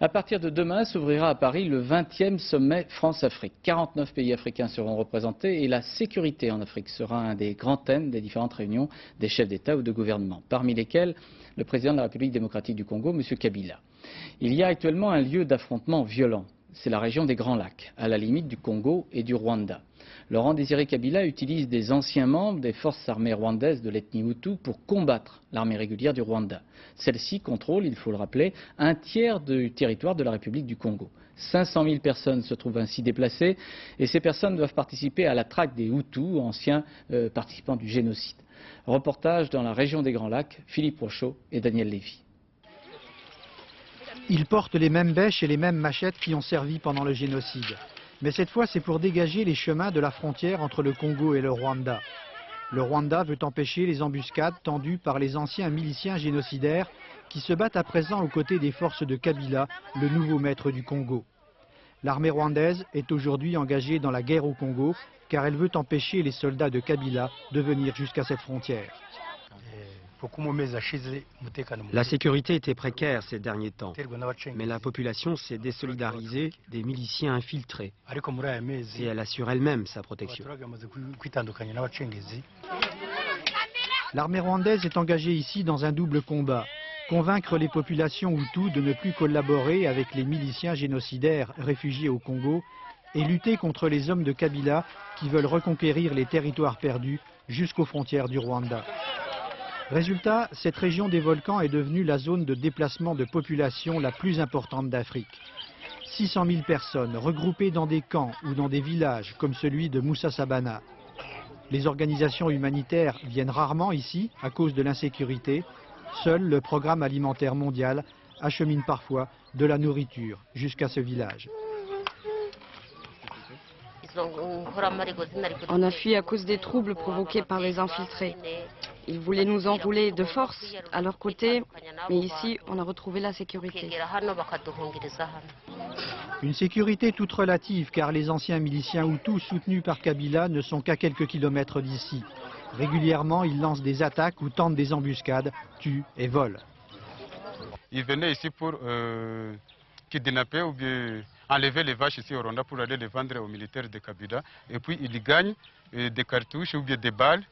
À partir de demain s'ouvrira à Paris le 20e sommet France-Afrique. 49 pays africains seront représentés et la sécurité en Afrique sera un des grands thèmes des différentes réunions des chefs d'État ou de gouvernement, parmi lesquels le président de la République démocratique du Congo, M. Kabila. Il y a actuellement un lieu d'affrontement violent. C'est la région des Grands Lacs, à la limite du Congo et du Rwanda. Laurent Désiré Kabila utilise des anciens membres des forces armées rwandaises de l'ethnie Hutu pour combattre l'armée régulière du Rwanda. Celle-ci contrôle, il faut le rappeler, un tiers du territoire de la République du Congo. 500 000 personnes se trouvent ainsi déplacées et ces personnes doivent participer à la traque des Hutus, anciens participants du génocide. Reportage dans la région des Grands Lacs, Philippe Rochaud et Daniel Lévy. Ils portent les mêmes bêches et les mêmes machettes qui ont servi pendant le génocide. Mais cette fois, c'est pour dégager les chemins de la frontière entre le Congo et le Rwanda. Le Rwanda veut empêcher les embuscades tendues par les anciens miliciens génocidaires qui se battent à présent aux côtés des forces de Kabila, le nouveau maître du Congo. L'armée rwandaise est aujourd'hui engagée dans la guerre au Congo car elle veut empêcher les soldats de Kabila de venir jusqu'à cette frontière. La sécurité était précaire ces derniers temps, mais la population s'est désolidarisée des miliciens infiltrés et elle assure elle-même sa protection. L'armée rwandaise est engagée ici dans un double combat. Convaincre les populations Hutus de ne plus collaborer avec les miliciens génocidaires réfugiés au Congo et lutter contre les hommes de Kabila qui veulent reconquérir les territoires perdus jusqu'aux frontières du Rwanda. Résultat, cette région des volcans est devenue la zone de déplacement de population la plus importante d'Afrique. 600 000 personnes regroupées dans des camps ou dans des villages comme celui de Moussa Sabana. Les organisations humanitaires viennent rarement ici à cause de l'insécurité. Seul le programme alimentaire mondial achemine parfois de la nourriture jusqu'à ce village. On a fui à cause des troubles provoqués par les infiltrés. Ils voulaient nous enrouler de force à leur côté, mais ici, on a retrouvé la sécurité. Une sécurité toute relative, car les anciens miliciens Hutus soutenus par Kabila ne sont qu'à quelques kilomètres d'ici. Régulièrement, ils lancent des attaques ou tentent des embuscades, tuent et volent. Ils venaient ici pour kidnapper ou bien enlever les vaches ici au Rwanda pour aller les vendre aux militaires de Kabila. Et puis ils gagnent des cartouches ou bien des balles.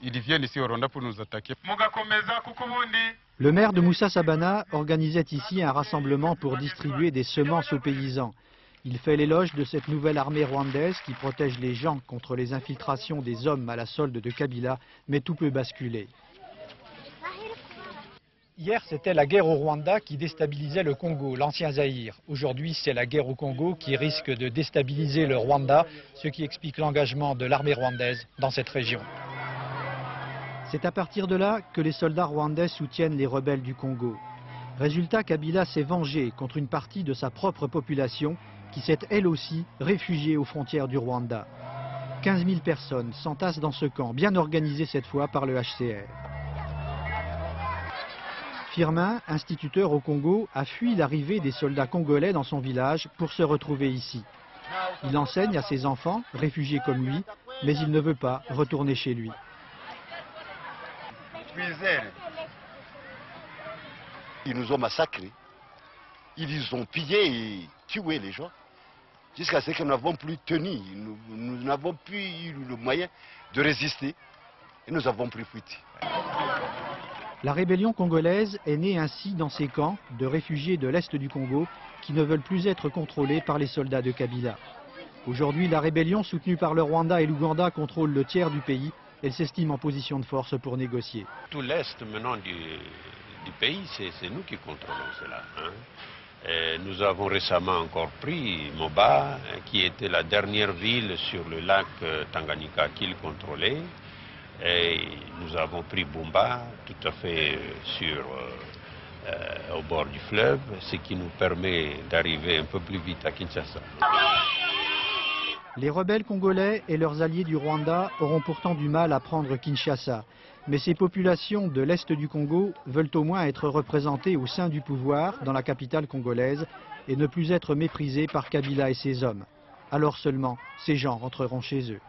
Ils viennent ici au Rwanda pour nous attaquer. Le maire de Moussa Sabana organisait ici un rassemblement pour distribuer des semences aux paysans. Il fait l'éloge de cette nouvelle armée rwandaise qui protège les gens contre les infiltrations des hommes à la solde de Kabila, mais tout peut basculer. Hier, c'était la guerre au Rwanda qui déstabilisait le Congo, l'ancien Zaïre. Aujourd'hui, c'est la guerre au Congo qui risque de déstabiliser le Rwanda, ce qui explique l'engagement de l'armée rwandaise dans cette région. C'est à partir de là que les soldats rwandais soutiennent les rebelles du Congo. Résultat, Kabila s'est vengé contre une partie de sa propre population qui s'est elle aussi réfugiée aux frontières du Rwanda. 15 000 personnes s'entassent dans ce camp, bien organisé cette fois par le HCR. Firmin, instituteur au Congo, a fui l'arrivée des soldats congolais dans son village pour se retrouver ici. Il enseigne à ses enfants, réfugiés comme lui, mais il ne veut pas retourner chez lui. Ils nous ont massacrés, ils ont pillé et tué les gens, jusqu'à ce que nous n'avons plus tenu, nous n'avons plus eu le moyen de résister et nous avons plus fuité. La rébellion congolaise est née ainsi dans ces camps de réfugiés de l'Est du Congo qui ne veulent plus être contrôlés par les soldats de Kabila. Aujourd'hui, la rébellion soutenue par le Rwanda et l'Ouganda contrôle le tiers du pays. Elle s'estime en position de force pour négocier. Tout l'Est maintenant du pays, c'est nous qui contrôlons cela. Nous avons récemment encore pris Moba, qui était la dernière ville sur le lac Tanganyika qu'ils contrôlaient. Et nous avons pris Bumba, tout à fait au bord du fleuve, ce qui nous permet d'arriver un peu plus vite à Kinshasa. Les rebelles congolais et leurs alliés du Rwanda auront pourtant du mal à prendre Kinshasa. Mais ces populations de l'Est du Congo veulent au moins être représentées au sein du pouvoir, dans la capitale congolaise, et ne plus être méprisées par Kabila et ses hommes. Alors seulement, ces gens rentreront chez eux.